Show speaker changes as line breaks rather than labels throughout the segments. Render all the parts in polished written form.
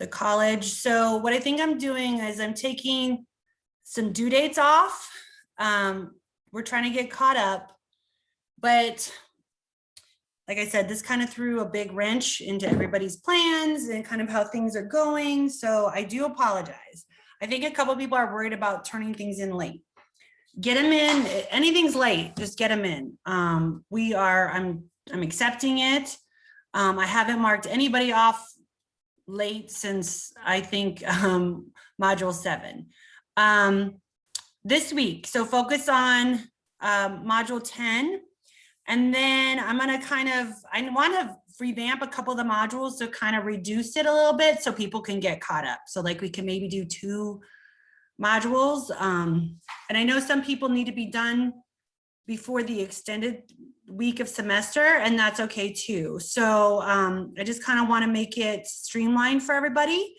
the college. So what I think I'm doing is I'm taking some due dates off. We're trying to get caught up, but like I said, this kind of threw a big wrench into everybody's plans and kind of how things are going. So I do apologize. I think a couple of people are worried about turning things in late. Get them in. Anything's late, just get them in. I'm accepting it. I haven't marked anybody off late since I think module 7 this week. So focus on module 10. And then I'm going to I want to revamp a couple of the modules to kind of reduce it a little bit so people can get caught up. So like we can maybe do 2 modules. And I know some people need to be done before the extended week of semester, and that's okay too. So I just kind of want to make it streamlined for everybody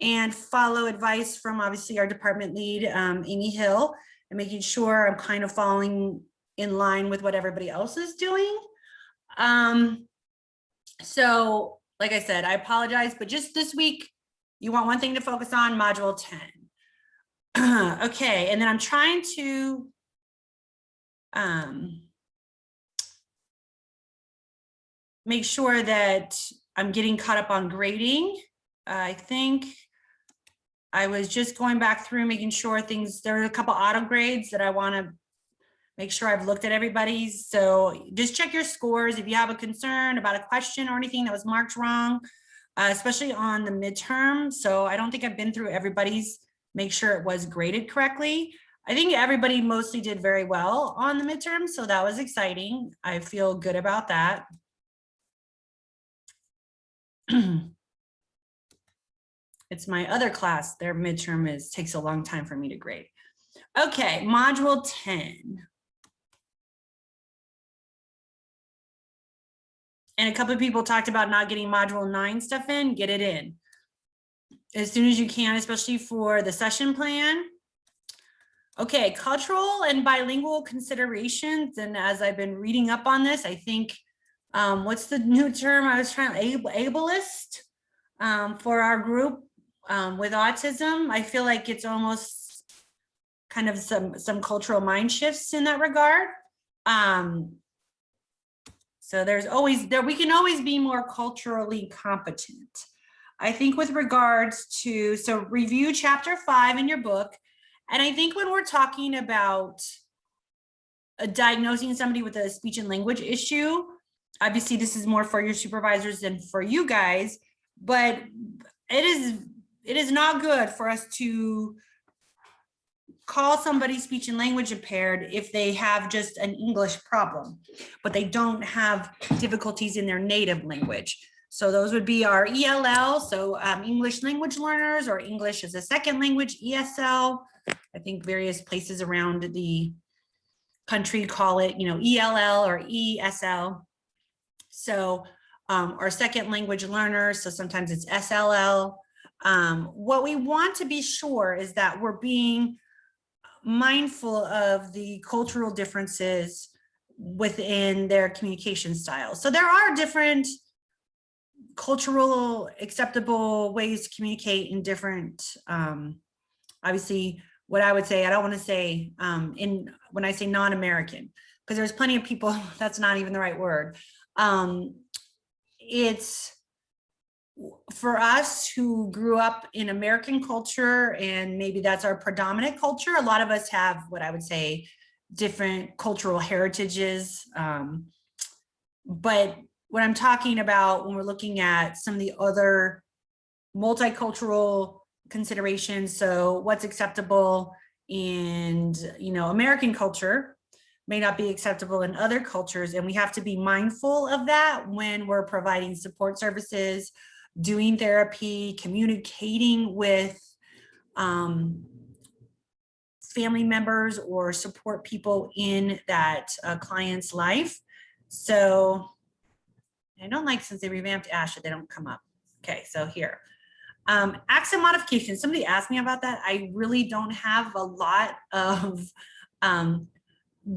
and follow advice from obviously our department lead, Amy Hill, and making sure I'm kind of following in line with what everybody else is doing. So like I said, I apologize, but just this week, you want one thing to focus on, module 10. Okay, and then I'm trying to make sure that I'm getting caught up on grading. I think I was just going back through making sure there are a couple auto grades that I want to make sure I've looked at everybody's. So just check your scores if you have a concern about a question or anything that was marked wrong, especially on the midterm. So I don't think I've been through everybody's, make sure it was graded correctly. I think everybody mostly did very well on the midterm, so that was exciting. I feel good about that. It's my other class, their midterm takes a long time for me to grade. Okay, module 10. And a couple of people talked about not getting module 9 stuff in, get it in as soon as you can, especially for the session plan. Okay, cultural and bilingual considerations. And as I've been reading up on this, I think, what's the new term I was trying, ableist for our group with autism. I feel like it's almost kind of some cultural mind shifts in that regard. So we can always be more culturally competent. I think with regards to, so review chapter 5 in your book. And I think when we're talking about diagnosing somebody with a speech and language issue, obviously this is more for your supervisors than for you guys, but it is not good for us to call somebody speech and language impaired if they have just an English problem, but they don't have difficulties in their native language. So those would be our ELL, so English language learners, or English as a second language, ESL. I think various places around the country call it, ELL or ESL. So our second language learners, so sometimes it's SLL. What we want to be sure is that we're being mindful of the cultural differences within their communication style. So there are different cultural acceptable ways to communicate in different, obviously what I would say, I don't want to say when I say non-American, because there's plenty of people, that's not even the right word. It's for us who grew up in American culture, and maybe that's our predominant culture. A lot of us have what I would say different cultural heritages. But what I'm talking about when we're looking at some of the other multicultural considerations, so what's acceptable in American culture may not be acceptable in other cultures, and we have to be mindful of that when we're providing support services, doing therapy, communicating with family members or support people in that client's life. So I don't like, since they revamped ASHA, they don't come up. Okay, so here. Accent modification, somebody asked me about that. I really don't have a lot of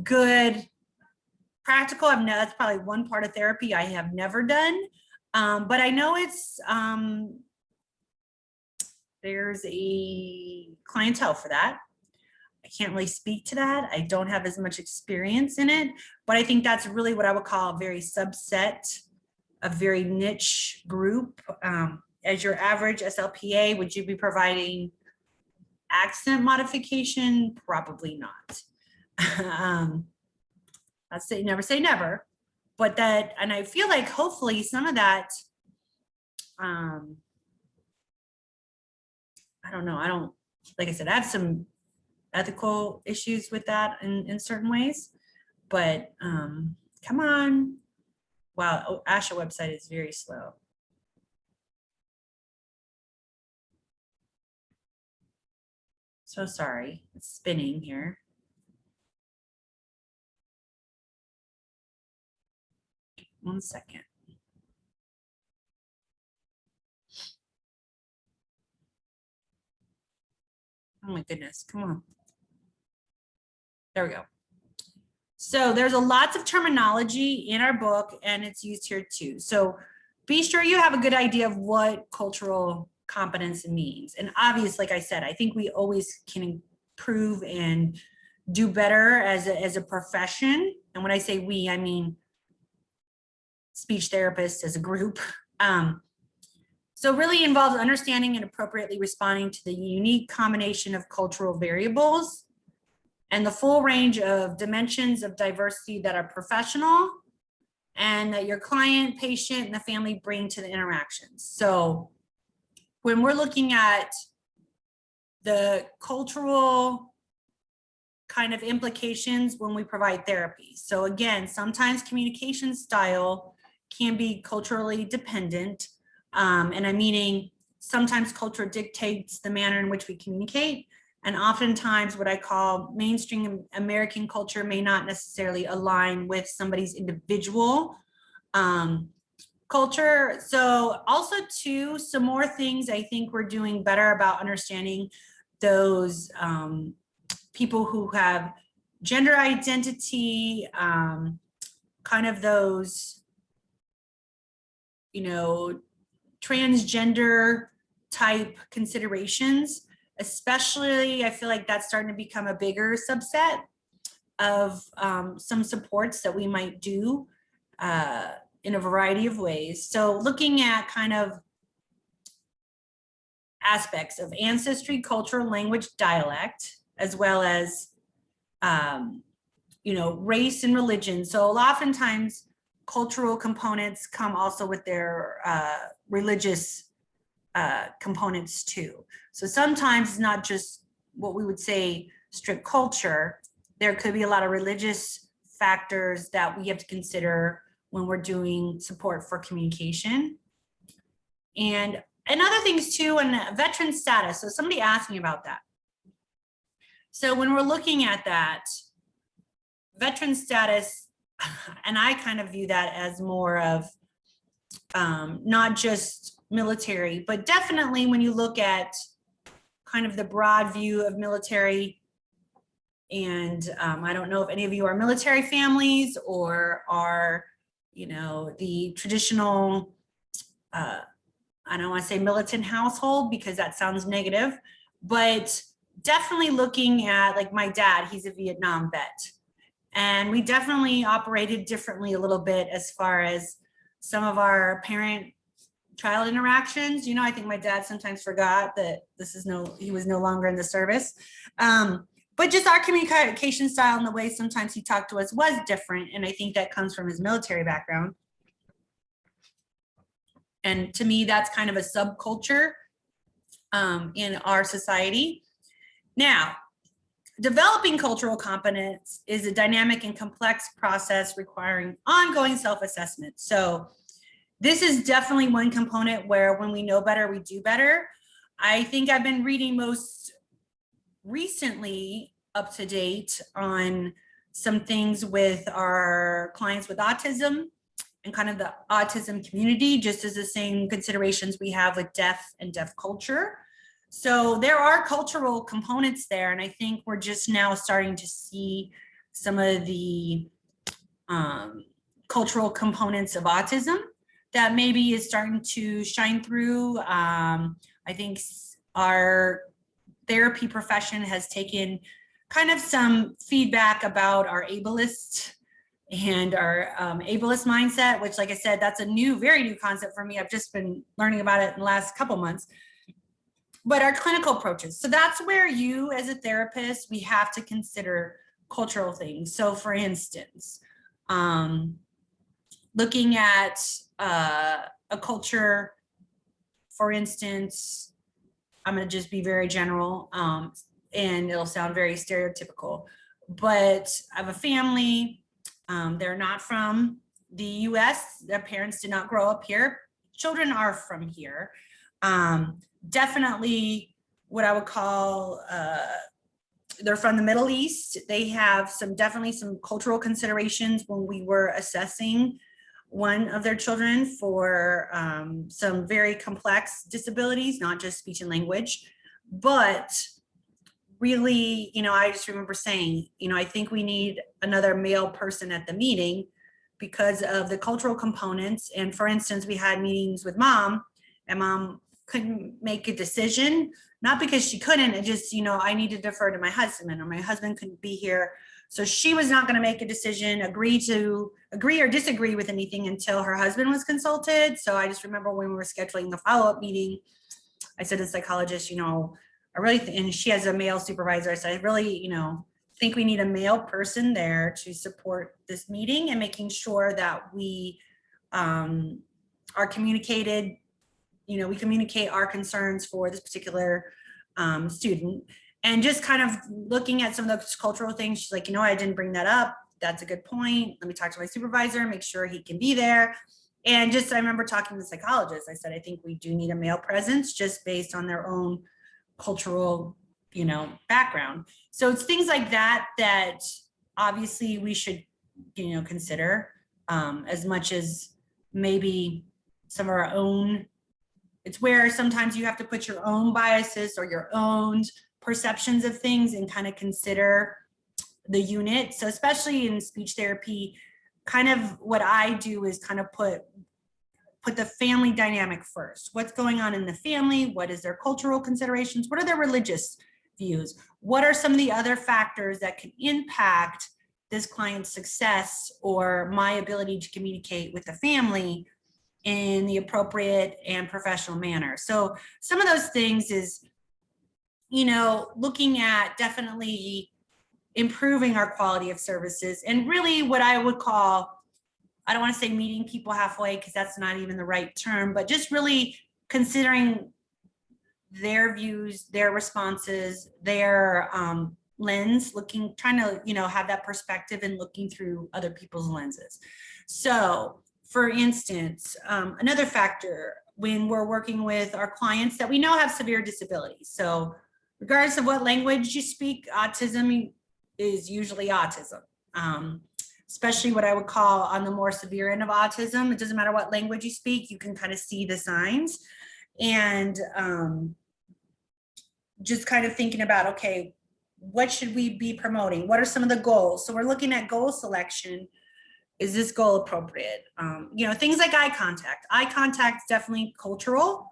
good practical. That's probably one part of therapy I have never done. But I know it's there's a clientele for that. I can't really speak to that. I don't have as much experience in it, but I think that's really what I would call a very subset, a very niche group. As your average SLPA, would you be providing accent modification? Probably not. I'd say never say never, but that, and I feel like hopefully some of that, I don't know, I don't, like I said, I have some ethical issues with that in certain ways, but come on. Wow, oh, ASHA website is very slow. So sorry, it's spinning here. One second. Oh my goodness, come on. There we go. So there's a lots of terminology in our book and it's used here too. So be sure you have a good idea of what cultural competence means. And obviously, like I said, I think we always can improve and do better as a profession. And when I say we, I mean speech therapists as a group. So really involves understanding and appropriately responding to the unique combination of cultural variables and the full range of dimensions of diversity that are professional and that your client, patient, and the family bring to the interactions. So when we're looking at the cultural kind of implications when we provide therapy. So again, sometimes communication style can be culturally dependent. And I'm meaning sometimes culture dictates the manner in which we communicate. And oftentimes what I call mainstream American culture may not necessarily align with somebody's individual culture. So also too, some more things I think we're doing better about understanding those people who have gender identity, kind of those, you know, transgender type considerations, especially I feel like that's starting to become a bigger subset of some supports that we might do in a variety of ways. So looking at kind of aspects of ancestry, culture, language, dialect, as well as, you know, race and religion. So oftentimes cultural components come also with their religious components too. So sometimes it's not just what we would say strict culture. There could be a lot of religious factors that we have to consider when we're doing support for communication. And other things too, and veteran status. So somebody asked me about that. So when we're looking at that, veteran status, and I kind of view that as more of not just military, but definitely when you look at kind of the broad view of military, and I don't know if any of you are military families or are, you know, the traditional, I don't want to say militant household because that sounds negative, but definitely looking at, like my dad, he's a Vietnam vet. And we definitely operated differently a little bit as far as some of our parent-child interactions. You know, I think my dad sometimes forgot that he was no longer in the service. But just our communication style and the way sometimes he talked to us was different. And I think that comes from his military background. And to me, that's kind of a subculture in our society. Now, developing cultural competence is a dynamic and complex process requiring ongoing self-assessment. So this is definitely one component where when we know better, we do better. I think I've been reading most recently up to date on some things with our clients with autism and kind of the autism community, just as the same considerations we have with deaf and deaf culture. So there are cultural components there, and I think we're just now starting to see some of the cultural components of autism that maybe is starting to shine through. I think our therapy profession has taken kind of some feedback about our ableist and our ableist mindset, which, like I said, that's a very new concept for me. I've just been learning about it in the last couple months. But our clinical approaches. So that's where you as a therapist, we have to consider cultural things. So for instance, looking at a culture, for instance, I'm going to just be very general, and it'll sound very stereotypical, but I have a family. They're not from the US. Their parents did not grow up here. Children are from here. Definitely what I would call, they're from the Middle East. They have definitely some cultural considerations when we were assessing one of their children for some very complex disabilities, not just speech and language, but really, I just remember saying, I think we need another male person at the meeting because of the cultural components. And for instance, we had meetings with mom, and mom couldn't make a decision, not because she couldn't, it just, I need to defer to my husband, or my husband couldn't be here. So she was not going to make a decision, agree or disagree with anything until her husband was consulted. So I just remember when we were scheduling the follow-up meeting, I said to the psychologist, I really, and she has a male supervisor. I said, I really, think we need a male person there to support this meeting and making sure that we are communicated, we communicate our concerns for this particular student. And just kind of looking at some of those cultural things, she's like, I didn't bring that up. That's a good point. Let me talk to my supervisor, make sure he can be there. And I remember talking to the psychologist. I said, I think we do need a male presence just based on their own cultural, background. So it's things like that that obviously we should, consider as much as maybe some of our own. It's where sometimes you have to put your own biases or your own perceptions of things and kind of consider the unit. So especially in speech therapy, kind of what I do is kind of put the family dynamic first. What's going on in the family? What is their cultural considerations? What are their religious views? What are some of the other factors that can impact this client's success or my ability to communicate with the family in the appropriate and professional manner? So some of those things is, looking at definitely improving our quality of services, and really what I would call, I don't want to say meeting people halfway because that's not even the right term, but just really considering their views, their responses, their lens, trying to, have that perspective and looking through other people's lenses. So for instance, another factor when we're working with our clients that we know have severe disabilities. So regardless of what language you speak, autism is usually autism. Especially what I would call on the more severe end of autism. It doesn't matter what language you speak, you can kind of see the signs. And just kind of thinking about, okay, what should we be promoting? What are some of the goals? So we're looking at goal selection. Is this goal appropriate? Things like eye contact. Eye contact is definitely cultural,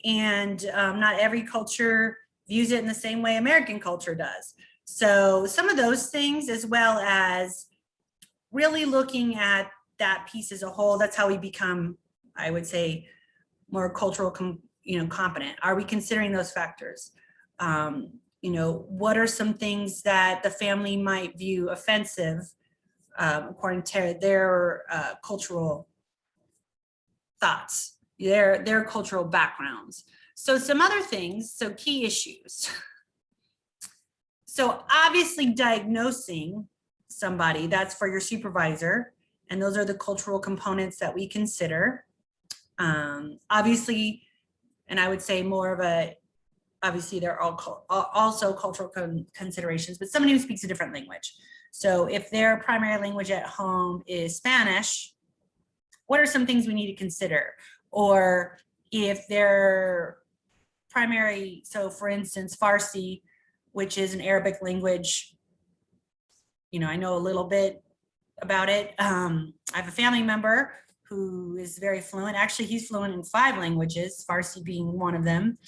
and not every culture views it in the same way American culture does. So some of those things, as well as really looking at that piece as a whole, that's how we become, I would say, more cultural, competent. Are we considering those factors? What are some things that the family might view offensive according to their cultural thoughts, their cultural backgrounds? So some other things, so key issues. So obviously diagnosing somebody, that's for your supervisor, and those are the cultural components that we consider. Obviously, and I would say more of obviously they're all also cultural considerations, but somebody who speaks a different language. So if their primary language at home is Spanish, what are some things we need to consider? Or if their primary, so for instance, Farsi, which is an Arabic language, I know a little bit about it. I have a family member who is very fluent. Actually, he's fluent in 5 languages, Farsi being one of them.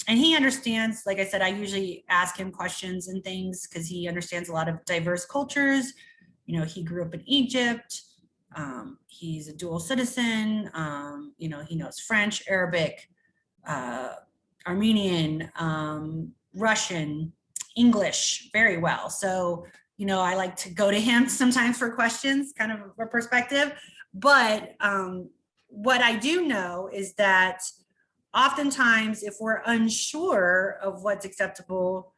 And he understands, like I said, I usually ask him questions and things because he understands a lot of diverse cultures. You know, he grew up in Egypt. He's a dual citizen. You know, he knows French, Arabic, Armenian, Russian, English very well. So, you know, I like to go to him sometimes for questions, kind of a perspective. But what I do know is that oftentimes, if we're unsure of what's acceptable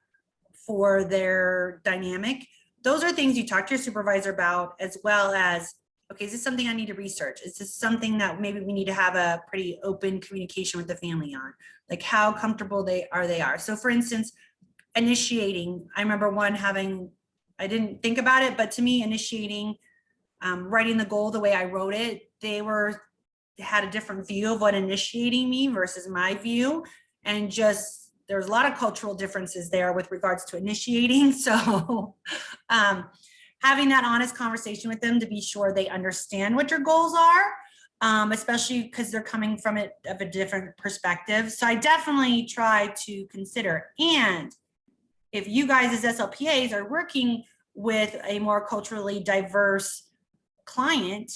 for their dynamic, those are things you talk to your supervisor about, as well as, okay, is this something I need to research? Is this something that maybe we need to have a pretty open communication with the family on? Like how comfortable they are. So for instance, initiating, I remember one having, I didn't think about it, but to me, initiating, writing the goal the way I wrote it, they had a different view of what initiating me versus my view. And just, there's a lot of cultural differences there with regards to initiating. So having that honest conversation with them to be sure they understand what your goals are, especially because they're coming from it of a different perspective. So I definitely try to consider. And if you guys as SLPAs are working with a more culturally diverse client,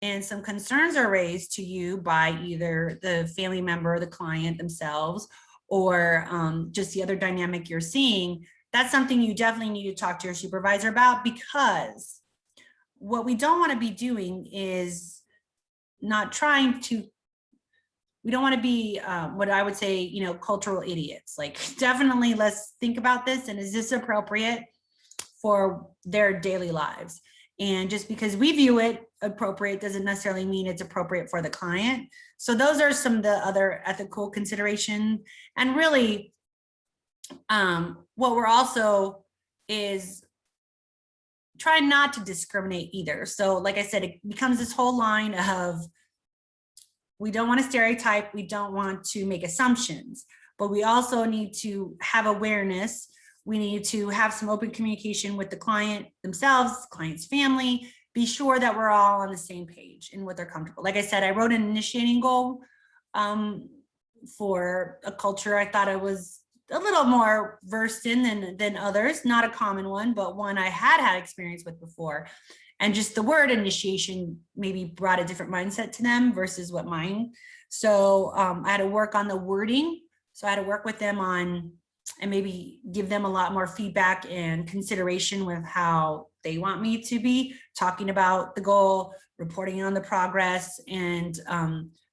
and some concerns are raised to you by either the family member or the client themselves, or just the other dynamic you're seeing, that's something you definitely need to talk to your supervisor about, because what we don't want to be doing is not trying to, we don't want to be what I would say, you know, cultural idiots. Like, definitely let's think about this, and is this appropriate for their daily lives? And just because we view it appropriate doesn't necessarily mean it's appropriate for the client. So those are some of the other ethical considerations. And really, what we're also is trying not to discriminate either. So like I said, it becomes this whole line of, we don't want to stereotype, we don't want to make assumptions, but we also need to have awareness. We need to have some open communication with the client themselves, client's family, be sure that we're all on the same page and what they're comfortable. Like I said, I wrote an initiating goal for a culture I thought I was a little more versed in than others, not a common one, but one I had experience with before. And just the word initiation maybe brought a different mindset to them versus what mine. So I had to work on the wording. So I had to work with them on, and maybe give them a lot more feedback and consideration with how they want me to be talking about the goal, reporting on the progress, and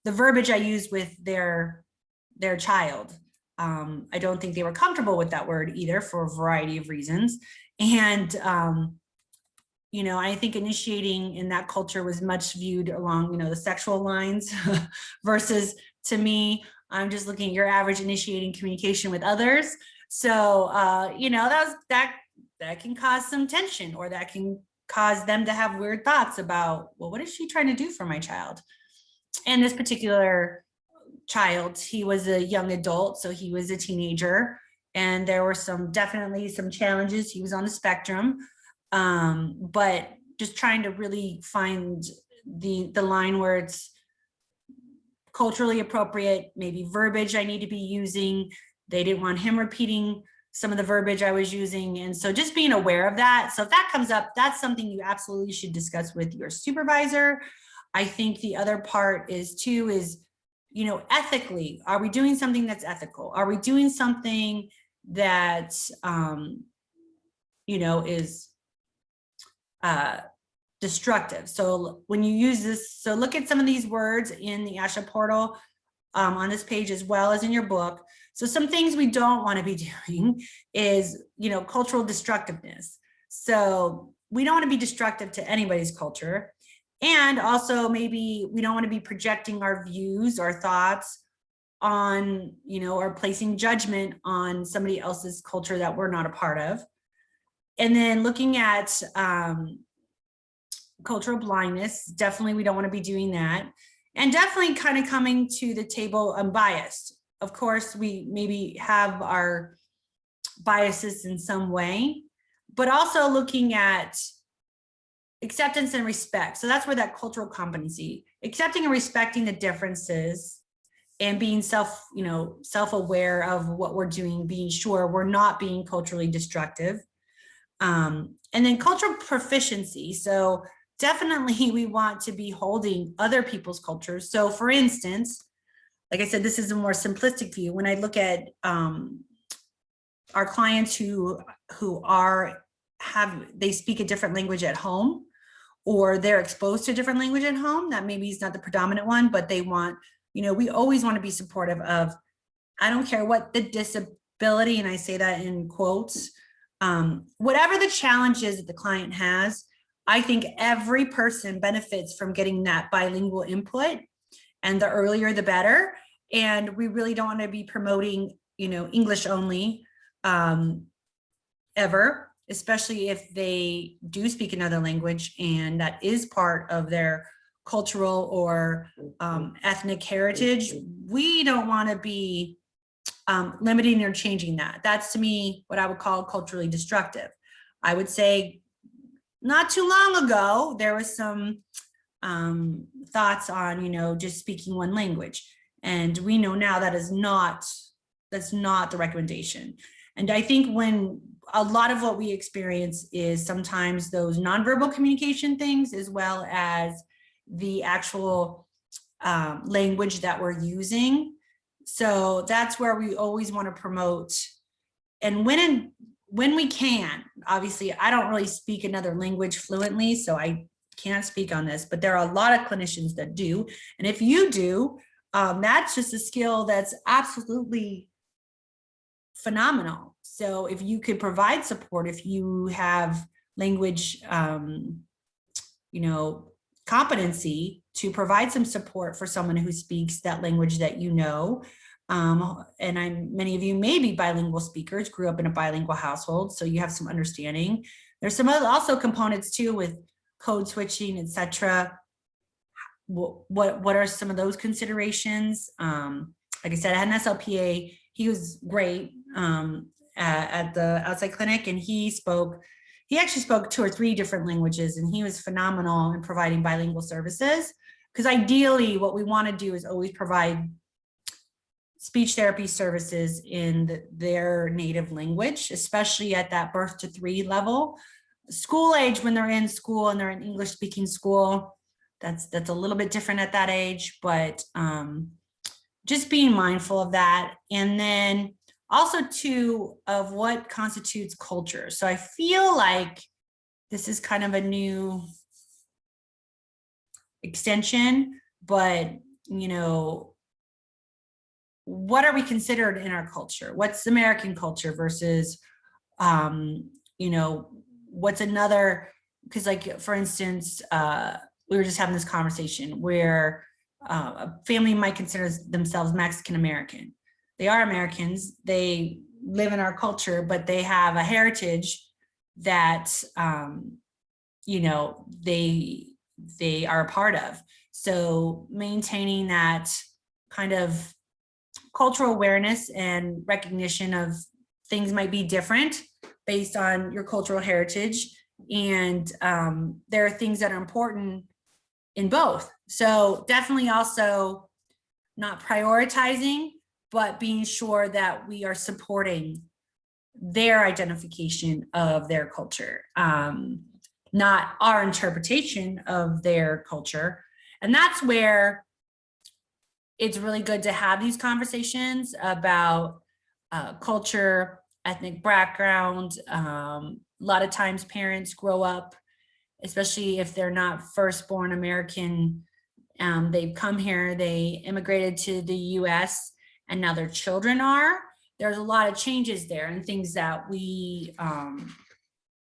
the verbiage I use with their child. I don't think they were comfortable with that word either, for a variety of reasons. And you know, I think initiating in that culture was much viewed along, you know, the sexual lines versus, to me, I'm just looking at your average initiating communication with others. So, you know, that can cause some tension, or that can cause them to have weird thoughts about, well, what is she trying to do for my child? And this particular child, he was a young adult, so he was a teenager, and there were definitely some challenges. He was on the spectrum, but just trying to really find the line where it's culturally appropriate, maybe verbiage I need to be using. They didn't want him repeating some of the verbiage I was using. And so just being aware of that. So if that comes up, that's something you absolutely should discuss with your supervisor. I think the other part is, you know, ethically, are we doing something that's ethical? Are we doing something that, you know, is destructive? So when you use this, so look at some of these words in the ASHA portal on this page, as well as in your book. So some things we don't want to be doing is, you know, cultural destructiveness. So we don't want to be destructive to anybody's culture. And also maybe we don't want to be projecting our views or thoughts on, you know, or placing judgment on somebody else's culture that we're not a part of. And then looking at cultural blindness, definitely we don't want to be doing that. And definitely kind of coming to the table unbiased. Of course, we maybe have our biases in some way, but also looking at acceptance and respect. So that's where that cultural competency, accepting and respecting the differences, and being self-aware of what we're doing, being sure we're not being culturally destructive. And then cultural proficiency. So definitely we want to be holding other people's cultures. So for instance, like I said, this is a more simplistic view. When I look at our clients who they speak a different language at home, or they're exposed to a different language at home, that maybe is not the predominant one, but they want, we always want to be supportive of, I don't care what the disability, and I say that in quotes, whatever the challenge is that the client has, I think every person benefits from getting that bilingual input, and the earlier the better. And we really don't want to be promoting, English only ever, especially if they do speak another language and that is part of their cultural or ethnic heritage. We don't want to be limiting or changing that. That's to me what I would call culturally destructive. I would say not too long ago, there was some thoughts on, just speaking one language. And we know now that's not the recommendation. And I think when a lot of what we experience is sometimes those nonverbal communication things, as well as the actual language that we're using. So that's where we always want to promote. And when we can, obviously, I don't really speak another language fluently, so I can't speak on this, but there are a lot of clinicians that do. And if you do, that's just a skill that's absolutely phenomenal. So if you could provide support, if you have language, competency to provide some support for someone who speaks that language that and many of you may be bilingual speakers, grew up in a bilingual household, so you have some understanding. There's some other also components too with code switching, etc. What are some of those considerations? Like I said, I had an SLPA. He was great at the outside clinic, and he actually spoke 2 or 3 different languages, and he was phenomenal in providing bilingual services. Because ideally, what we want to do is always provide speech therapy services in their native language, especially at that birth to 3 level. School age, when they're in school and they're in English speaking school, that's a little bit different at that age, but just being mindful of that. And then also too, of what constitutes culture. So I feel like this is kind of a new extension, but what are we considered in our culture? What's American culture versus, what's another, because like, for instance, we were just having this conversation where a family might consider themselves Mexican American. They are Americans, they live in our culture, but they have a heritage that, they are a part of. So maintaining that kind of cultural awareness and recognition of things might be different based on your cultural heritage. And there are things that are important in both. So definitely also not prioritizing, but being sure that we are supporting their identification of their culture, not our interpretation of their culture. And that's where it's really good to have these conversations about culture, ethnic background. A lot of times parents grow up, especially if they're not firstborn American, they've come here, they immigrated to the US, and now their children are. There's a lot of changes there and things that we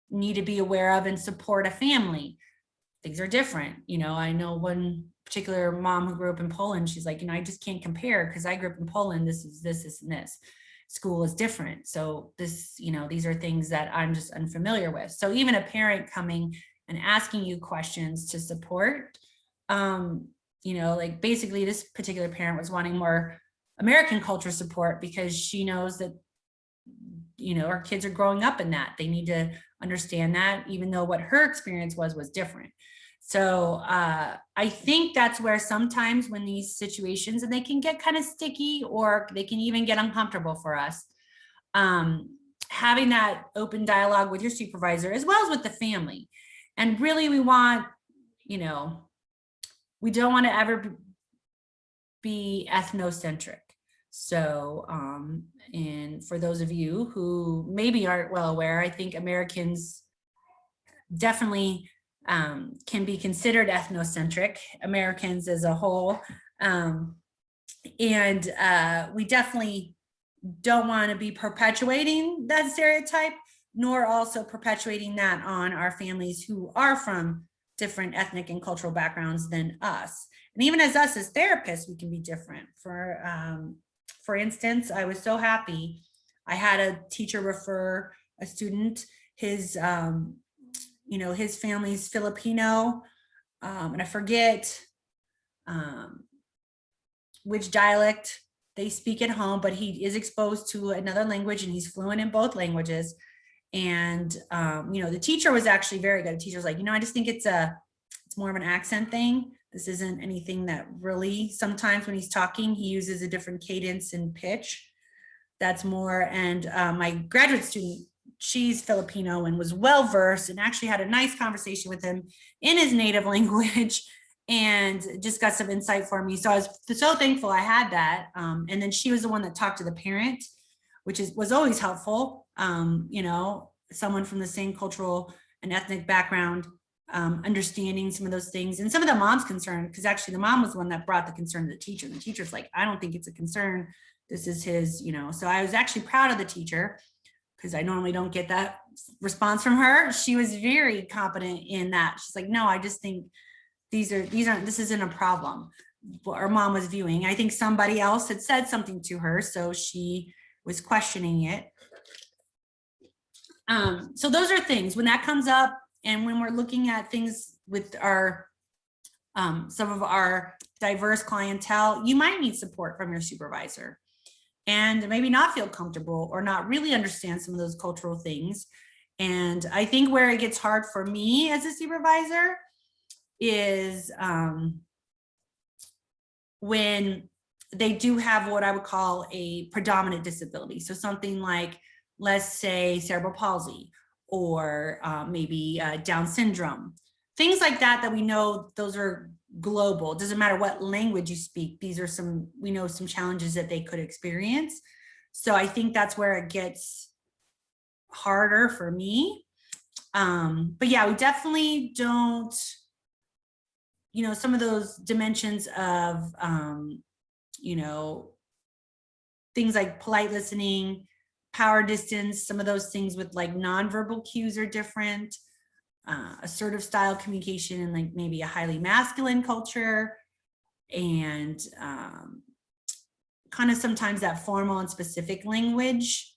need to be aware of and support a family. Things are different. I know one particular mom who grew up in Poland, she's like, I just can't compare because I grew up in Poland, this is this, and this. School is different. So this, these are things that I'm just unfamiliar with. So even a parent coming and asking you questions to support, like basically this particular parent was wanting more American culture support because she knows that, our kids are growing up in that. They need to understand that, even though what her experience was different. So I think that's where sometimes when these situations, and they can get kind of sticky or they can even get uncomfortable for us, having that open dialogue with your supervisor as well as with the family. And really we want, you know, we don't want to ever be ethnocentric. So, and for those of you who maybe aren't well aware, I think Americans definitely can be considered ethnocentric, Americans as a whole. And we definitely don't want to be perpetuating that stereotype, nor also perpetuating that on our families who are from different ethnic and cultural backgrounds than us. And even as us as therapists, we can be different. For instance, I was so happy. I had a teacher refer a student, his his family's Filipino, and I forget which dialect they speak at home, but he is exposed to another language and he's fluent in both languages. And the teacher was actually very good. The teacher was like, I just think it's more of an accent thing. This isn't anything that really, sometimes when he's talking, he uses a different cadence and pitch. That's more. And my graduate student, she's Filipino and was well-versed and actually had a nice conversation with him in his native language and just got some insight for me. So I was so thankful I had that. And then she was the one that talked to the parent, which was always helpful. Someone from the same cultural and ethnic background, understanding some of those things. And some of the mom's concerned, because actually the mom was the one that brought the concern to the teacher. The teacher's like, I don't think it's a concern. This is his, So I was actually proud of the teacher because I normally don't get that response from her. She was very competent in that. She's like, no, I just think this isn't a problem. Our mom was viewing. I think somebody else had said something to her, so she was questioning it. So those are things when that comes up, and when we're looking at things with our some of our diverse clientele, you might need support from your supervisor and maybe not feel comfortable or not really understand some of those cultural things. And I think where it gets hard for me as a supervisor is when they do have what I would call a predominant disability. So something like, let's say, cerebral palsy or maybe Down syndrome, things like that we know those are global. It doesn't matter what language you speak. These are some challenges that they could experience. So I think that's where it gets harder for me. But yeah, we definitely don't, some of those dimensions of, things like polite listening, power distance, some of those things with like nonverbal cues are different. Assertive style communication in like maybe a highly masculine culture, and kind of sometimes that formal and specific language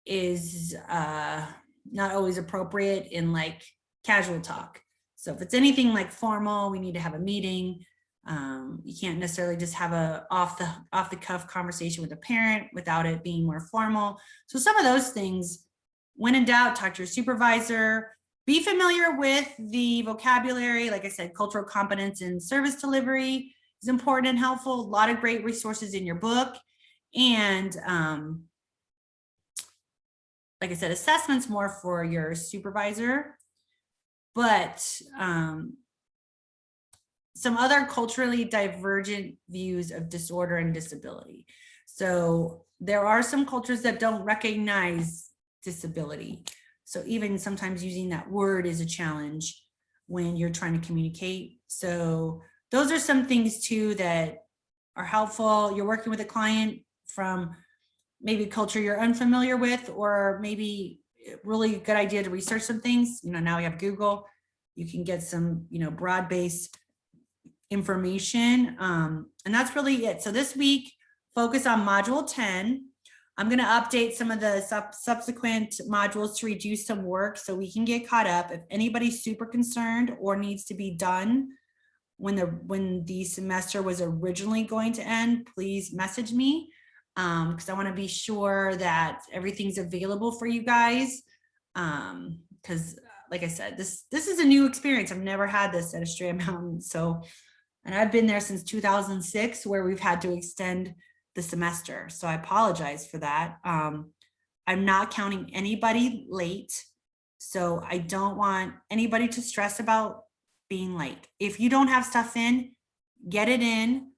is not always appropriate in like casual talk. So if it's anything like formal, we need to have a meeting. You can't necessarily just have a off the cuff conversation with a parent without it being more formal. So some of those things, when in doubt, talk to your supervisor. Be familiar with the vocabulary. Like I said, cultural competence and service delivery is important and helpful. A lot of great resources in your book. And like I said, assessments more for your supervisor. But some other culturally divergent views of disorder and disability. So there are some cultures that don't recognize disability. So even sometimes using that word is a challenge when you're trying to communicate. So those are some things too that are helpful. You're working with a client from maybe culture you're unfamiliar with, or maybe really good idea to research some things. Now we have Google. You can get some, broad-based information. And that's really it. So this week, focus on module 10. I'm going to update some of the subsequent modules to reduce some work so we can get caught up. If anybody's super concerned or needs to be done when the semester was originally going to end, please message me, because I want to be sure that everything's available for you guys. Because like I said, this is a new experience. I've never had this at Estrella Mountain. So, and I've been there since 2006 where we've had to extend the semester. So I apologize for that. I'm not counting anybody late. So I don't want anybody to stress about being late. If you don't have stuff in, get it in.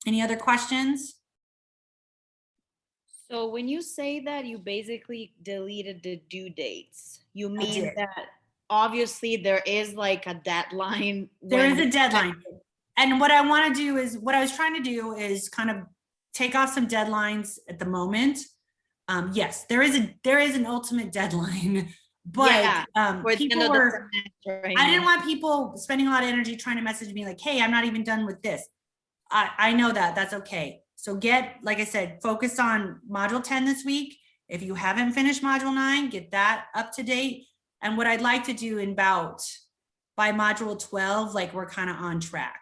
Any other questions?
So when you say that you basically deleted the due dates, you
I
mean
did.
that obviously there is like a deadline.
There is
when
a deadline. And what I want to do is, what I was trying to do is kind of take off some deadlines at the moment. Yes, there is an ultimate deadline, but
Yeah, for the end
people
of the
were,
semester, I
I didn't
mean.
want people spending a lot of energy trying to message me like, hey, I'm not even done with this. I know that, that's okay. So get, like I said, focus on module 10 this week. If you haven't finished module 9, get that up to date. And what I'd like to do in bout by module 12, like we're kind of on track.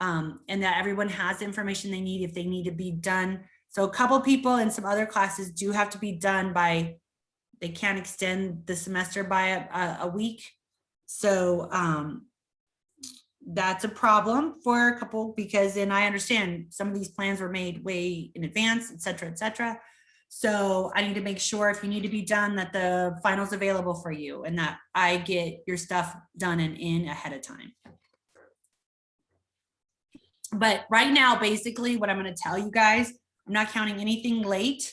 And that everyone has the information they need if they need to be done. So a couple people in some other classes do have to be done by, they can't extend the semester by a week. So that's a problem for a couple, because then I understand some of these plans were made way in advance, et cetera, et cetera. So I need to make sure if you need to be done that the final's available for you and that I get your stuff done and in ahead of time. But right now, basically what I'm going to tell you guys, I'm not counting anything late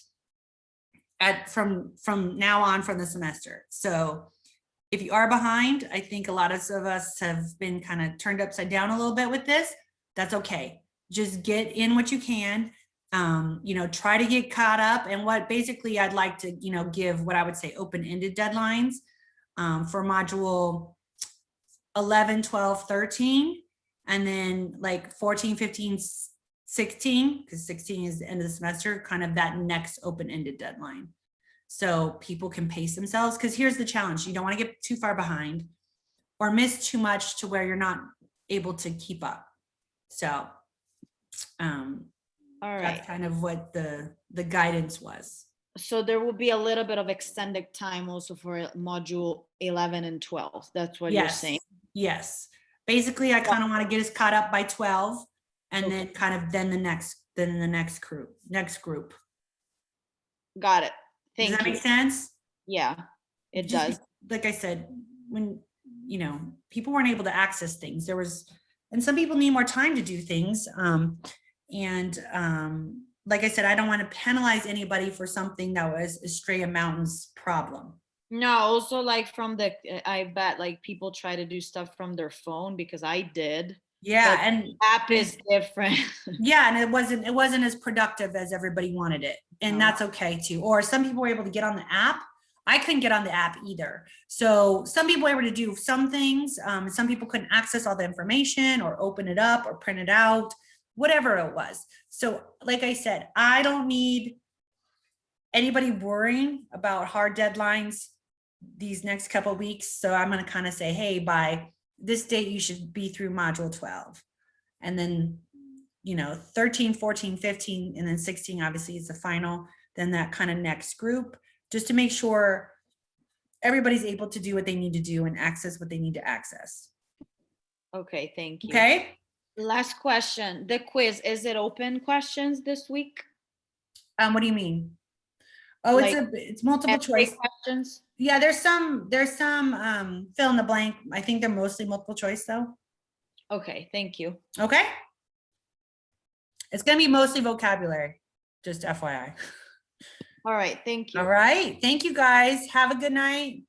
from now on from the semester. So if you are behind, I think a lot of us have been kind of turned upside down a little bit with this. That's okay. Just get in what you can. Try to get caught up. And what basically I'd like to, give what I would say open-ended deadlines for module 11, 12, 13, and then like 14, 15, 16, because 16 is the end of the semester, kind of that next open-ended deadline. So people can pace themselves, because here's the challenge. You don't want to get too far behind or miss too much to where you're not able to keep up. So
All right.
that's kind of what the guidance was.
So there will be a little bit of extended time also for module 11 and 12. That's what you're saying.
Yes. Basically, I kind of want to get us caught up by 12 and
Okay.
then kind of then the next group.
Got it. Thank you.
Does that make sense?
Yeah, it does.
Like I said, when, people weren't able to access things, and some people need more time to do things. Like I said, I don't want to penalize anybody for something that was Estrella Mountain's problem.
No, also like I bet like people try to do stuff from their phone, because I did.
Yeah,
but
and
the app is different.
yeah, and it wasn't as productive as everybody wanted it, and that's okay too. Or some people were able to get on the app. I couldn't get on the app either. So some people were able to do some things. Some people couldn't access all the information or open it up or print it out, whatever it was. So like I said, I don't need anybody worrying about hard deadlines these next couple of weeks. So I'm going to kind of say, hey, by this date, you should be through module 12. And then, 13, 14, 15, and then 16, obviously is the final, then that kind of next group, just to make sure everybody's able to do what they need to do and access what they need to access.
Okay, thank you.
Okay.
Last question. The quiz, is it open questions this week?
What do you mean? Oh,
like
it's multiple choice
questions.
Yeah, there's some fill in the blank. I think they're mostly multiple choice though.
Okay, thank you.
Okay. It's going to be mostly vocabulary, just FYI.
All right, thank you.
All right. Thank you guys. Have a good night.